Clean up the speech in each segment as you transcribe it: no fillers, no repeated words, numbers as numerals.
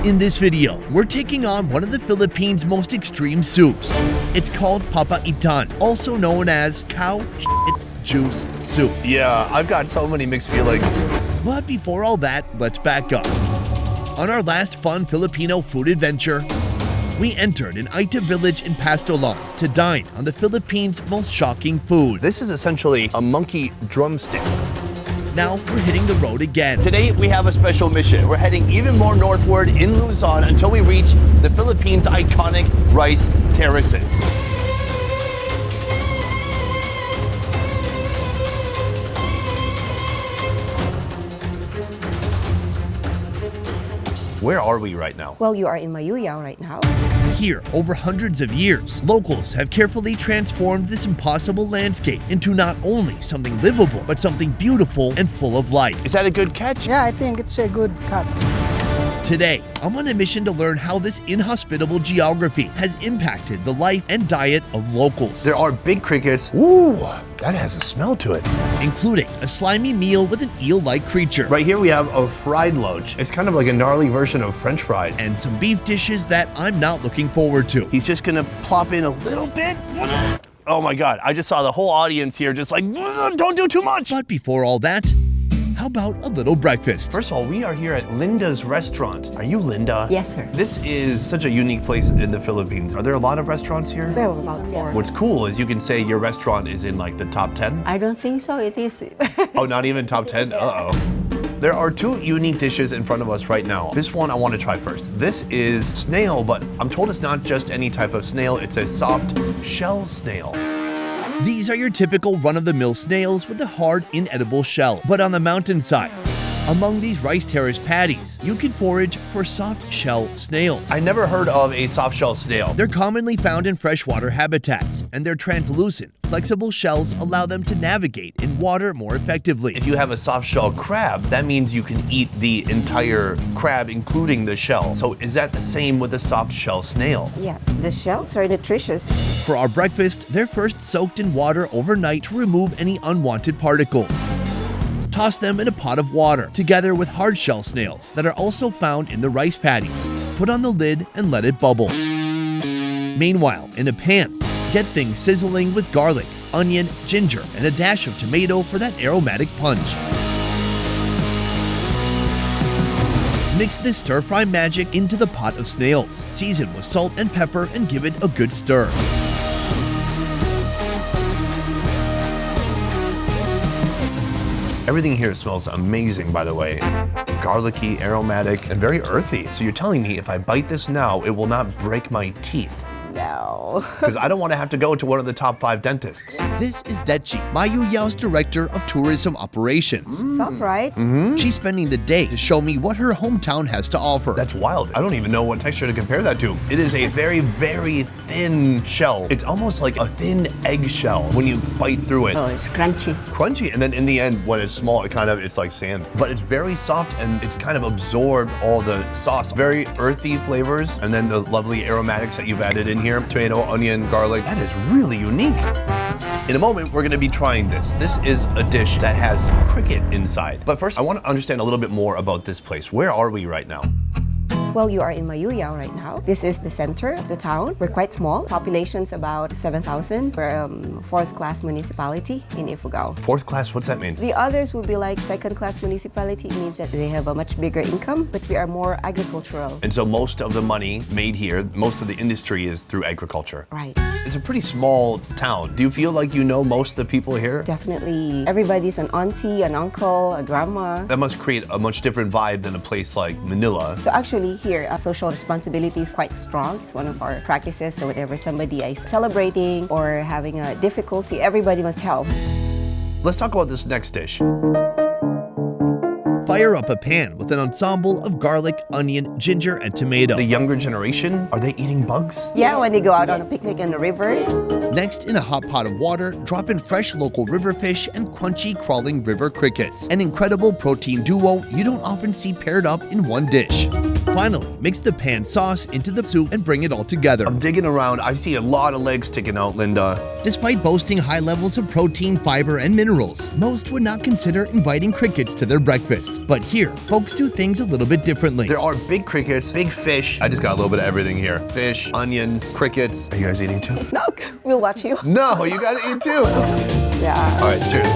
In this video, we're taking on one of the Philippines' most extreme soups. It's called Papaitan, also known as cow shit juice soup. Yeah, I've got so many mixed feelings. But before all that, let's back up. On our last fun Filipino food adventure, we entered an Aita village in Pastolan to dine on the Philippines' most shocking food. This is essentially a monkey drumstick. Now we're hitting the road again. Today we have a special mission. We're heading even more northward in Luzon until we reach the Philippines' iconic rice terraces. Where are we right now? Well, you are in Mayoyao right now. Here, over hundreds of years, locals have carefully transformed this impossible landscape into not only something livable, but something beautiful and full of life. Is that a good catch? Yeah, I think it's a good cut. Today, I'm on a mission to learn how this inhospitable geography has impacted the life and diet of locals, There are big crickets. Ooh, that has a smell to it. including a slimy meal with an eel-like creature, Right here we have a fried loach. It's kind of like a gnarly version of French fries. and some beef dishes that I'm not looking forward to. He's just gonna plop in a little bit. Oh my God, I just saw the whole audience here just like, don't do too much. But before all that, how about a little breakfast? First of all, we are here at Lynda's restaurant. Are you Lynda? Yes, sir. This is such a unique place in the Philippines. Are there a lot of restaurants here? We have about 4. What's cool is you can say your restaurant is in like the top 10. I don't think so. It is. Oh, not even top 10? Uh-oh. There are 2 unique dishes in front of us right now. This one I want to try first. This is snail, but I'm told it's not just any type of snail. It's a soft shell snail. These are your typical run-of-the-mill snails with a hard, inedible shell. But on the mountainside, among these rice terrace paddies, you can forage for soft shell snails. I never heard of a soft shell snail. They're commonly found in freshwater habitats, and their translucent, flexible shells allow them to navigate in water more effectively. If you have a soft shell crab, that means you can eat the entire crab, including the shell. So is that the same with a soft shell snail? Yes, the shells are nutritious. For our breakfast, they're first soaked in water overnight to remove any unwanted particles. Toss them in a pot of water, together with hard shell snails that are also found in the rice paddies. Put on the lid and let it bubble. Meanwhile, in a pan, get things sizzling with garlic, onion, ginger, and a dash of tomato for that aromatic punch. Mix this stir-fry magic into the pot of snails. Season with salt and pepper and give it a good stir. Everything here smells amazing, by the way. Garlicky, aromatic, and very earthy. So you're telling me if I bite this now, it will not break my teeth? No. Because I don't want to have to go to one of the top 5 dentists. This is Detchie, Mayoyao's Director of Tourism Operations. Soft, right? She's spending the day to show me what her hometown has to offer. That's wild. I don't even know what texture to compare that to. It is a very, very thin shell. It's almost like a thin eggshell when you bite through it. Oh, it's crunchy. Crunchy, and then in the end, when it's small, it's like sand. But it's very soft, and it's kind of absorbed all the sauce. Very earthy flavors, and then the lovely aromatics that you've added in here. Tomato, onion, garlic. That is really unique. In a moment, we're gonna be trying this. This is a dish that has cricket inside. But first, I want to understand a little bit more about this place. Where are we right now? Well, you are in Mayoyao right now. This is the center of the town. We're quite small. Population's about 7,000. We're a 4th-class municipality in IFUGAO. 4th class, what's that mean? The others will be like 2nd-class municipality. It means that they have a much bigger income, but we are more agricultural. And so most of the money made here, most of the industry is through agriculture. Right. It's a pretty small town. Do you feel like you know most of the people here? Definitely. Everybody's an auntie, an uncle, a grandma. That must create a much different vibe than a place like Manila. So actually here, social responsibility is quite strong. It's one of our practices. So whenever somebody is celebrating or having a difficulty, everybody must help. Let's talk about this next dish. Fire up a pan with an ensemble of garlic, onion, ginger, and tomato. The younger generation, are they eating bugs? Yeah, when they go out on a picnic in the rivers. Next, in a hot pot of water, drop in fresh local river fish and crunchy crawling river crickets. An incredible protein duo you don't often see paired up in one dish. Finally, mix the pan sauce into the soup and bring it all together. I'm digging around. I see a lot of legs sticking out, Lynda. Despite boasting high levels of protein, fiber, and minerals, most would not consider inviting crickets to their breakfast. But here, folks do things a little bit differently. There are big crickets, big fish. I just got a little bit of everything here. Fish, onions, crickets. Are you guys eating too? No, we'll watch you. No, you gotta eat too. Yeah. All right, cheers.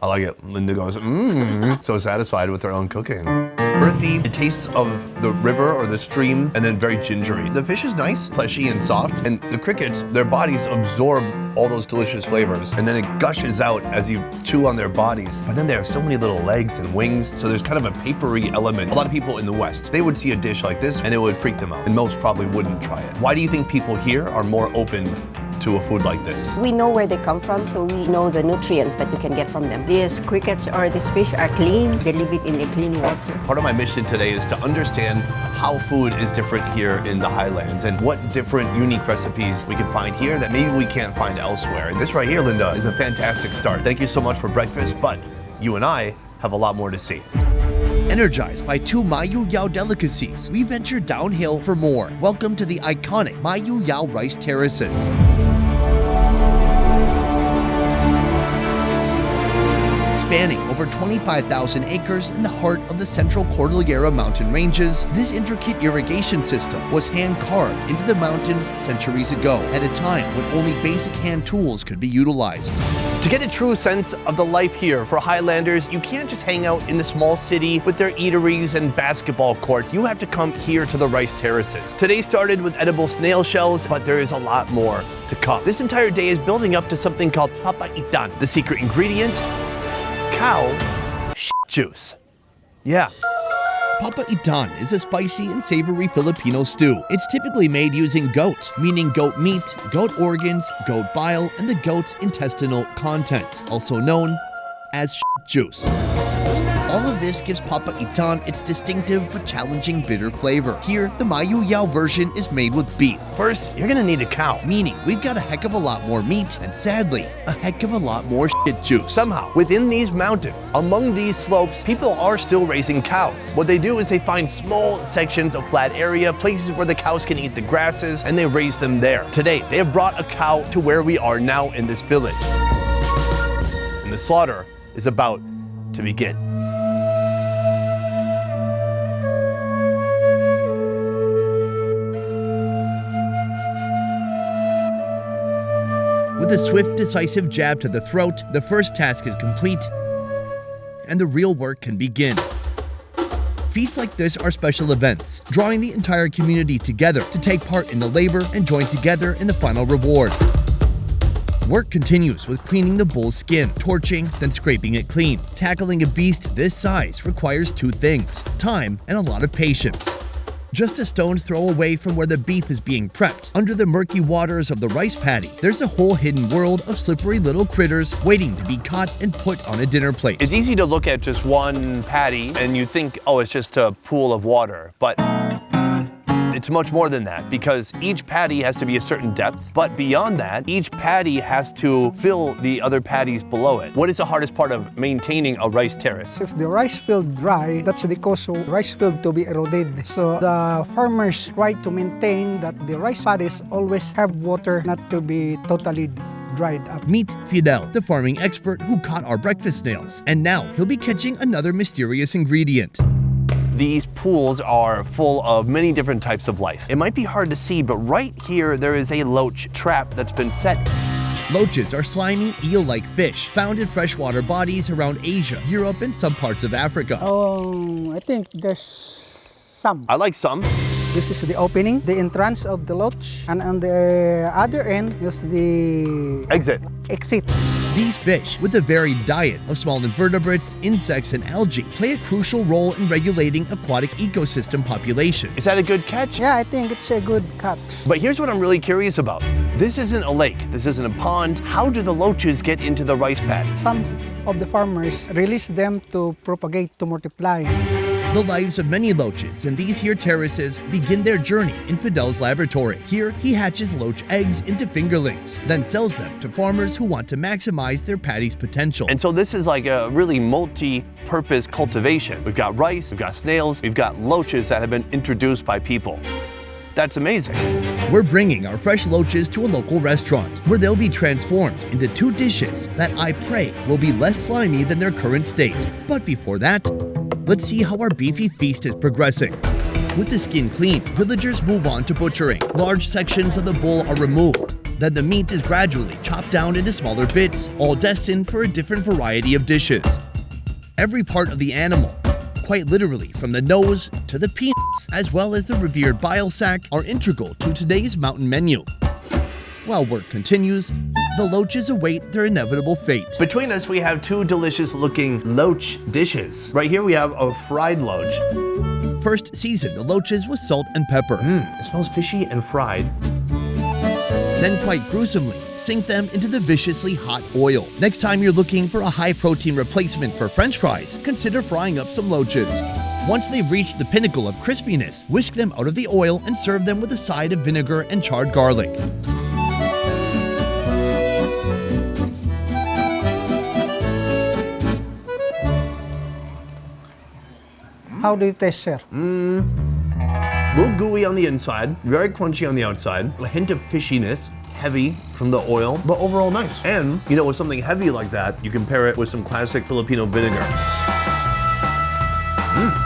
I like it. Lynda goes, so satisfied with her own cooking. Earthy, it tastes of the river or the stream, and then very gingery. The fish is nice, fleshy and soft, and the crickets, their bodies absorb all those delicious flavors, and then it gushes out as you chew on their bodies. But then they have so many little legs and wings, so there's kind of a papery element. A lot of people in the West, they would see a dish like this, and it would freak them out, and most probably wouldn't try it. Why do you think people here are more open to a food like this? We know where they come from, so we know the nutrients that you can get from them. These crickets or these fish are clean. They live it in the clean water. Part of my mission today is to understand how food is different here in the highlands and what different unique recipes we can find here that maybe we can't find elsewhere. And this right here, Lynda, is a fantastic start. Thank you so much for breakfast, but you and I have a lot more to see. Energized by two Mayoyao delicacies, we venture downhill for more. Welcome to the iconic Mayoyao rice terraces. Spanning over 25,000 acres in the heart of the central Cordillera mountain ranges, this intricate irrigation system was hand-carved into the mountains centuries ago, at a time when only basic hand tools could be utilized. To get a true sense of the life here for Highlanders, you can't just hang out in the small city with their eateries and basketball courts. You have to come here to the rice terraces. Today started with edible snail shells, but there is a lot more to come. This entire day is building up to something called Papaitan. The secret ingredient? Cow juice. Yeah. Papaitan is a spicy and savory Filipino stew. It's typically made using goat, meaning goat meat, goat organs, goat bile, and the goat's intestinal contents, also known as juice. All of this gives Papaitan its distinctive but challenging bitter flavor. Here, the Mayoyao version is made with beef. First, you're gonna need a cow. Meaning, we've got a heck of a lot more meat, and sadly, a heck of a lot more juice. Somehow, within these mountains, among these slopes, people are still raising cows. What they do is they find small sections of flat area, places where the cows can eat the grasses, and they raise them there. Today, they have brought a cow to where we are now in this village. And the slaughter is about to begin. With a swift, decisive jab to the throat, the first task is complete, and the real work can begin. Feasts like this are special events, drawing the entire community together to take part in the labor and join together in the final reward. Work continues with cleaning the bull's skin, torching, then scraping it clean. Tackling a beast this size requires two things: time and a lot of patience. Just a stone's throw away from where the beef is being prepped, under the murky waters of the rice paddy, there's a whole hidden world of slippery little critters waiting to be caught and put on a dinner plate. It's easy to look at just one paddy and you think, oh, it's just a pool of water, but it's much more than that, because each paddy has to be a certain depth, but beyond that, each paddy has to fill the other paddies below it. What is the hardest part of maintaining a rice terrace? If the rice field dry, that's the cause of rice field to be eroded. So the farmers try to maintain that the rice paddies always have water, not to be totally dried up. Meet Fidel, the farming expert who caught our breakfast snails, and now he'll be catching another mysterious ingredient. These pools are full of many different types of life. It might be hard to see, but right here there is a loach trap that's been set. Loaches are slimy, eel-like fish found in freshwater bodies around Asia, Europe, and some parts of Africa. I think there's some. I like some. This is the opening, the entrance of the loach, and on the other end is the exit. These fish, with a varied diet of small invertebrates, insects, and algae, play a crucial role in regulating aquatic ecosystem populations. Is that a good catch? Yeah, I think it's a good catch. But here's what I'm really curious about. This isn't a lake, this isn't a pond. How do the loaches get into the rice paddy? Some of the farmers release them to propagate, to multiply. The lives of many loaches in these here terraces begin their journey in Fidel's laboratory. Here, he hatches loach eggs into fingerlings, then sells them to farmers who want to maximize their paddy's potential. And so this is like a really multi-purpose cultivation. We've got rice, we've got snails, we've got loaches that have been introduced by people. That's amazing. We're bringing our fresh loaches to a local restaurant where they'll be transformed into 2 dishes that I pray will be less slimy than their current state. But before that, let's see how our beefy feast is progressing. With the skin clean, villagers move on to butchering. Large sections of the bull are removed. Then the meat is gradually chopped down into smaller bits, all destined for a different variety of dishes. Every part of the animal, quite literally from the nose to the penis, as well as the revered bile sac, are integral to today's mountain menu. While work continues, the loaches await their inevitable fate. Between us, we have 2 delicious looking loach dishes. Right here, we have a fried loach. First, season the loaches with salt and pepper. It smells fishy and fried. Then quite gruesomely, sink them into the viciously hot oil. Next time you're looking for a high-protein replacement for French fries, consider frying up some loaches. Once they've reached the pinnacle of crispiness, whisk them out of the oil and serve them with a side of vinegar and charred garlic. How do you taste, sir? A little gooey on the inside, very crunchy on the outside, a hint of fishiness, heavy from the oil, but overall nice. And, you know, with something heavy like that, you can pair it with some classic Filipino vinegar.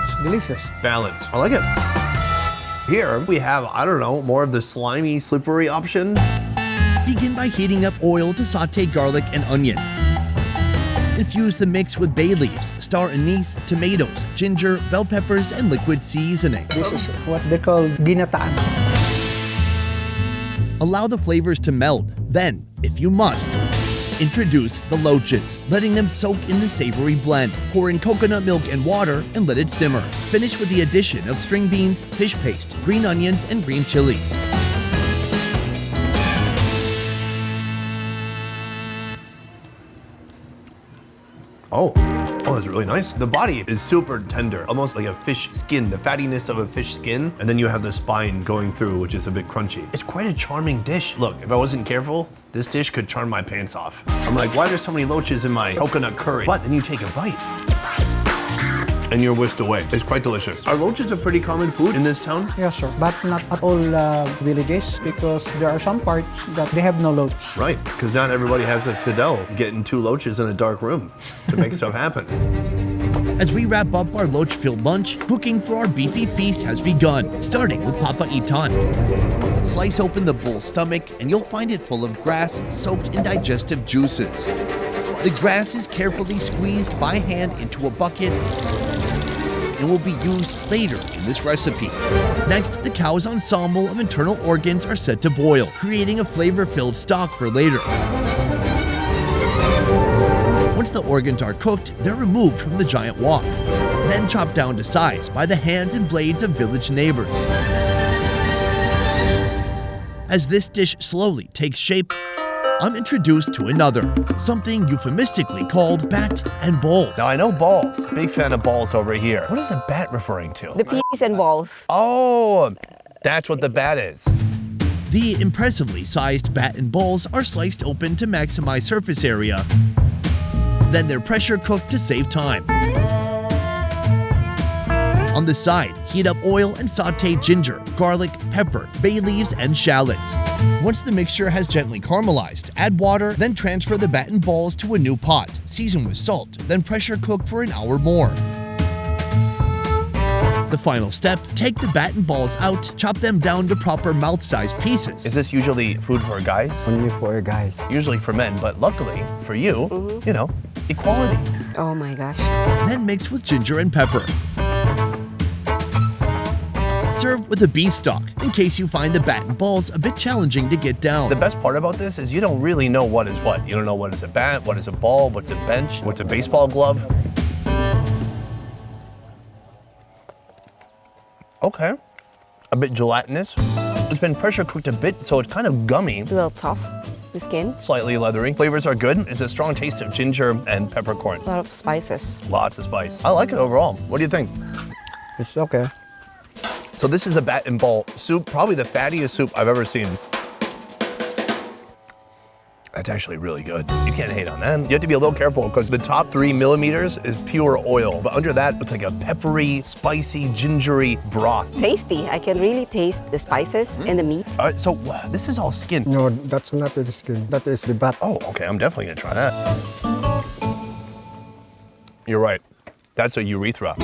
It's delicious. Balance. I like it. Here we have, I don't know, more of the slimy, slippery option. Begin by heating up oil to saute garlic and onion. Infuse the mix with bay leaves, star anise, tomatoes, ginger, bell peppers, and liquid seasoning. This is what they call ginataan. Allow the flavors to meld. Then, if you must, introduce the loaches, letting them soak in the savory blend. Pour in coconut milk and water and let it simmer. Finish with the addition of string beans, fish paste, green onions, and green chilies. Oh, that's really nice. The body is super tender, almost like a fish skin, the fattiness of a fish skin, and then you have the spine going through, which is a bit crunchy. It's quite a charming dish. Look, if I wasn't careful, this dish could charm my pants off. I'm like, why are there so many loaches in my coconut curry? But then you take a bite, and you're whisked away. It's quite delicious. Are loaches a pretty common food in this town? Yes, sir. But not at all villages because there are some parts that they have no loach. Right, because not everybody has a Fidel getting 2 loaches in a dark room to make stuff happen. As we wrap up our loach-filled lunch, cooking for our beefy feast has begun, starting with Papaitan. Slice open the bull's stomach and you'll find it full of grass soaked in digestive juices. The grass is carefully squeezed by hand into a bucket and will be used later in this recipe. Next, the cow's ensemble of internal organs are set to boil, creating a flavor-filled stock for later. Once the organs are cooked, they're removed from the giant wok, then chopped down to size by the hands and blades of village neighbors. As this dish slowly takes shape, I'm introduced to another, something euphemistically called bat and balls. Now I know balls, big fan of balls over here. What is a bat referring to? The peas and balls. Oh, that's what the bat is. The impressively sized bat and balls are sliced open to maximize surface area. Then they're pressure cooked to save time. On the side, heat up oil and saute ginger, garlic, pepper, bay leaves, and shallots. Once the mixture has gently caramelized, add water, then transfer the bat and balls to a new pot. Season with salt, then pressure cook for an hour more. The final step, take the bat and balls out, chop them down to proper mouth-sized pieces. Is this usually food for guys? Only for guys. Usually for men, but luckily for you, you know, equality. Oh my gosh. Then mix with ginger and pepper. Serve with a beef stock, in case you find the bat and balls a bit challenging to get down. The best part about this is you don't really know what is what. You don't know what is a bat, what is a ball, what's a bench, what's a baseball glove. Okay, a bit gelatinous. It's been pressure cooked a bit, so it's kind of gummy. A little tough, the skin. Slightly leathery. Flavors are good. It's a strong taste of ginger and peppercorn. A lot of spices. Lots of spice. I like it overall. What do you think? It's okay. So this is a bat and ball soup, probably the fattiest soup I've ever seen. That's actually really good. You can't hate on that. You have to be a little careful because the top 3 millimeters is pure oil, but under that, it's like a peppery, spicy, gingery broth. Tasty. I can really taste the spices and the meat. All right, so this is all skin. No, that's not the skin. That is the bat. Oh, okay, I'm definitely gonna try that. You're right. That's a urethra.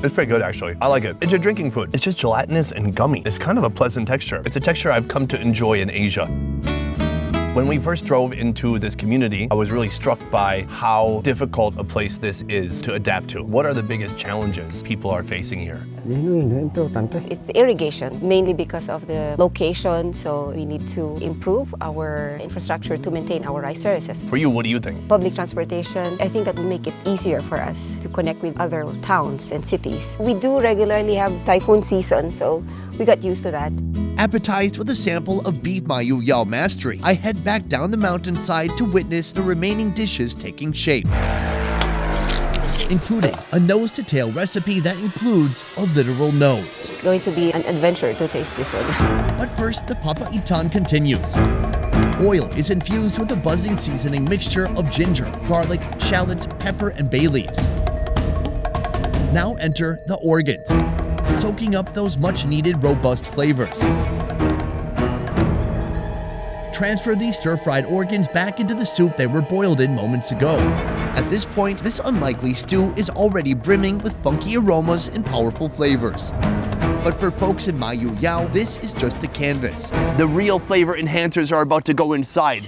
It's pretty good, actually. I like it. It's a drinking food. It's just gelatinous and gummy. It's kind of a pleasant texture. It's a texture I've come to enjoy in Asia. When we first drove into this community, I was really struck by how difficult a place this is to adapt to. What are the biggest challenges people are facing here? It's the irrigation, mainly because of the location, so we need to improve our infrastructure to maintain our rice terraces. For you, what do you think? Public transportation, I think that will make it easier for us to connect with other towns and cities. We do regularly have typhoon season, so we got used to that. Appetized with a sample of beef Mayoyao mastery, I head back down the mountainside to witness the remaining dishes taking shape, including a nose-to-tail recipe that includes a literal nose. It's going to be an adventure to taste this one. But first, the Papaitan continues. Oil is infused with a buzzing seasoning mixture of ginger, garlic, shallots, pepper, and bay leaves. Now enter the organs, soaking up those much-needed robust flavors. Transfer these stir-fried organs back into the soup they were boiled in moments ago. At this point, this unlikely stew is already brimming with funky aromas and powerful flavors. But for folks in Mayoyao, this is just the canvas. The real flavor enhancers are about to go inside.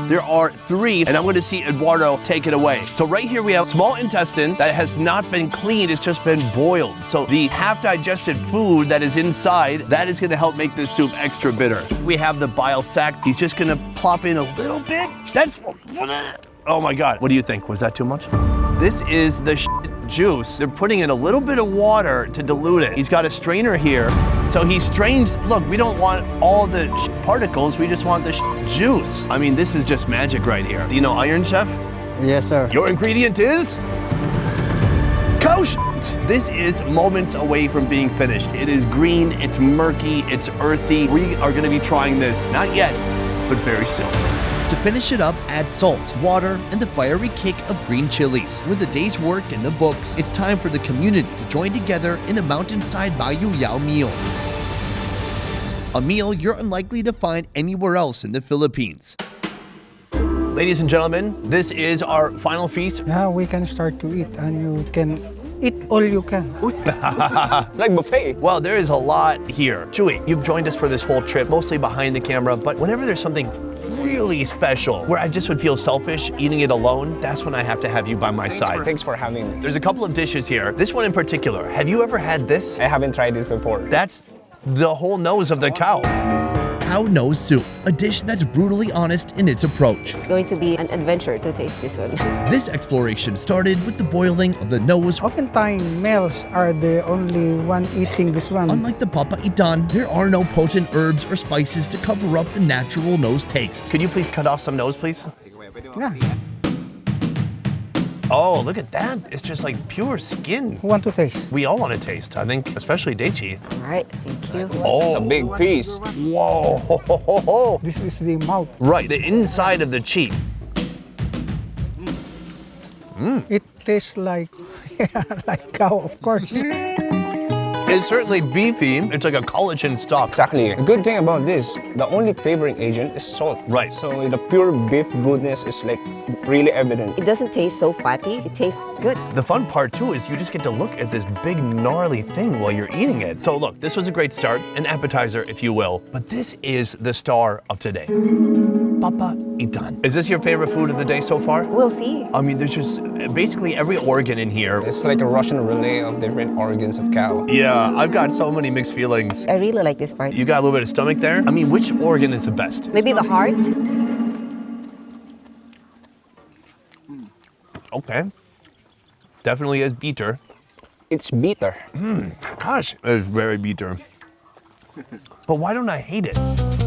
There are 3, and I'm going to see Eduardo take it away. So right here we have small intestine that has not been cleaned, it's just been boiled. So the half-digested food that is inside, that is going to help make this soup extra bitter. We have the bile sac. He's just going to plop in a little bit. That's, oh my God. What do you think? Was that too much? This is the juice. They're putting in a little bit of water to dilute it. He's got a strainer here. So he strains, look, we don't want all the particles, we just want the juice. I mean, this is just magic right here. Do you know Iron Chef? Yes, sir. Your ingredient is cow shit. This is moments away from being finished. It is green, it's murky, it's earthy. We are gonna be trying this, not yet, but very soon. To finish it up, add salt, water, and the fiery kick of green chilies. With a day's work in the books, it's time for the community to join together in a mountainside Mayoyao meal. A meal you're unlikely to find anywhere else in the Philippines. Ladies and gentlemen, this is our final feast. Now we can start to eat, and you can eat all you can. It's like buffet. Well, there is a lot here. Chewy, you've joined us for this whole trip, mostly behind the camera, but whenever there's something really special, where I just would feel selfish eating it alone, that's when I have to have you by my side. Thanks for having me. There's a couple of dishes here. This one in particular, have you ever had this? I haven't tried it before. That's the whole nose of the cow. Cow nose soup, a dish that's brutally honest in its approach. It's going to be an adventure to taste this one. This exploration started with the boiling of the nose. Oftentimes, males are the only one eating this one. Unlike the Papaitan, there are no potent herbs or spices to cover up the natural nose taste. Could you please cut off some nose, please? Yeah. Oh, look at that. It's just like pure skin. Who want to taste? We all want to taste, I think, especially Detchie. All right, thank you. Oh, It's a big piece. whoa. Ho, ho, ho, ho. This is the mouth. Right, the inside of the cheek. It tastes like, like cow, of course. It's certainly beefy. It's like a collagen stock. Exactly. The good thing about this, the only flavoring agent is salt. Right. So the pure beef goodness is like really evident. It doesn't taste so fatty. It tastes good. The fun part too is you just get to look at this big gnarly thing while you're eating it. So look, this was a great start, an appetizer if you will, but this is the star of today. Papaitan. Is this your favorite food of the day so far? We'll see. I mean, there's just basically every organ in here. It's like a Russian relay of different organs of cow. Yeah, I've got so many mixed feelings. I really like this part. You got a little bit of stomach there? I mean, which organ is the best? Maybe the heart. Okay. Definitely is bitter. It's bitter. Gosh, it's very bitter. But why don't I hate it?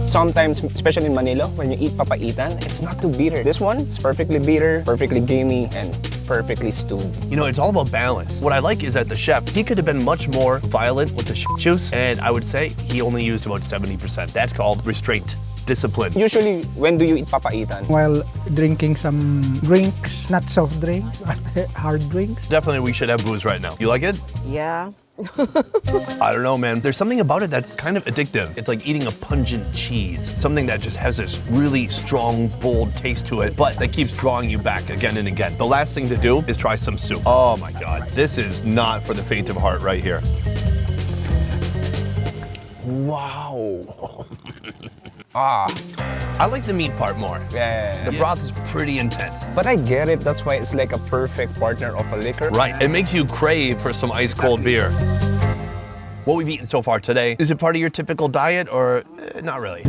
Sometimes, especially in Manila, when you eat papaitan, it's not too bitter. This one is perfectly bitter, perfectly gamey, and perfectly stewed. You know, it's all about balance. What I like is that the chef, he could have been much more violent with the juice, and I would say he only used about 70%. That's called restraint. discipline. Usually, when do you eat papaitan? While drinking some drinks, not soft drinks, but hard drinks. Definitely we should have booze right now. You like it? Yeah. I don't know, man. There's something about it that's kind of addictive. It's like eating a pungent cheese, something that just has this really strong, bold taste to it, but that keeps drawing you back again and again. The last thing to do is try some soup. Oh my God, this is not for the faint of heart right here. Wow. I like the meat part more. Yeah. The broth is pretty intense. But I get it. That's why it's like a perfect partner of a liquor. Right, it makes you crave for some ice cold beer. What we've eaten so far today, is it part of your typical diet or not really?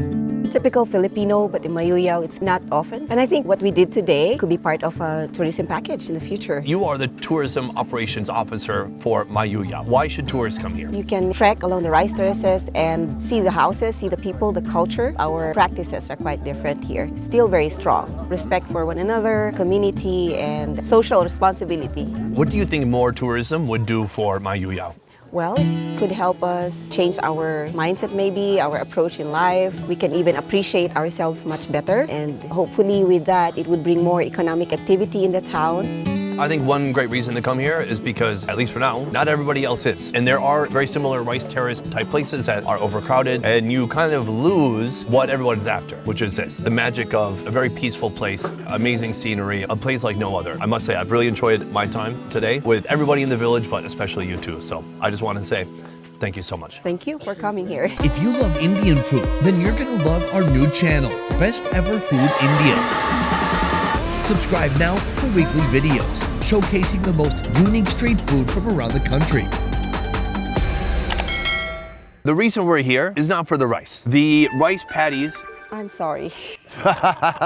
Typical Filipino, but in Mayoyao, it's not often. And I think what we did today could be part of a tourism package in the future. You are the tourism operations officer for Mayoyao. Why should tourists come here? You can trek along the rice terraces and see the houses, see the people, the culture. Our practices are quite different here. Still very strong. Respect for one another, community, and social responsibility. What do you think more tourism would do for Mayoyao? Well, it could help us change our mindset maybe, our approach in life. We can even appreciate ourselves much better. And hopefully with that, it would bring more economic activity in the town. I think one great reason to come here is because, at least for now, not everybody else is. And there are very similar rice terrace type places that are overcrowded, and you kind of lose what everyone's after, which is this, the magic of a very peaceful place, amazing scenery, a place like no other. I must say, I've really enjoyed my time today with everybody in the village, but especially you two. So I just want to say, thank you so much. Thank you for coming here. If you love Indian food, then you're gonna love our new channel, Best Ever Food India. Subscribe now for weekly videos showcasing the most unique street food from around the country. The reason we're here is not for the rice. The rice paddies. I'm sorry.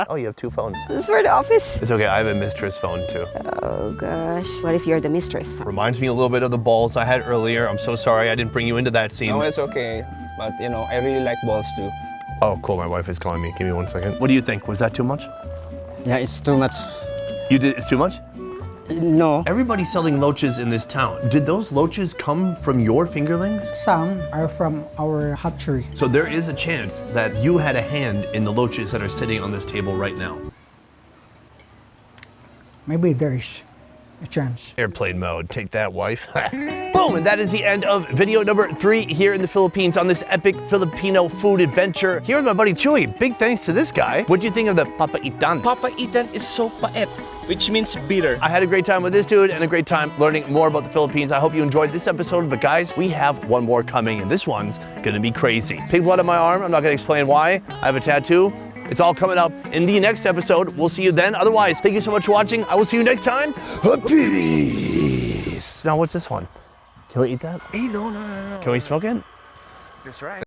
Oh, you have two phones. This is for the office. It's okay, I have a mistress phone too. Oh gosh. What if you're the mistress? Reminds me a little bit of the balls I had earlier. I'm so sorry I didn't bring you into that scene. No, it's okay. But you know, I really like balls too. Oh, cool, my wife is calling me. Give me 1 second. What do you think? Was that too much? Yeah, it's too much. You did, it's too much? No. Everybody's selling loaches in this town. Did those loaches come from your fingerlings? Some are from our hatchery. So there is a chance that you had a hand in the loaches that are sitting on this table right now. Maybe there is a chance. Airplane mode, take that, wife. Boom, and that is the end of video number 3 here in the Philippines on this epic Filipino food adventure. Here with my buddy Chewy. Big thanks to this guy. What'd you think of the Papaitan? Papaitan is so paet, which means bitter. I had a great time with this dude and a great time learning more about the Philippines. I hope you enjoyed this episode, but guys, we have one more coming, and this one's gonna be crazy. Pig blood on my arm, I'm not gonna explain why. I have a tattoo. It's all coming up in the next episode. We'll see you then. Otherwise, thank you so much for watching. I will see you next time. Peace. Now, what's this one? Can we eat that? Hey, no. Can we smoke it? That's right.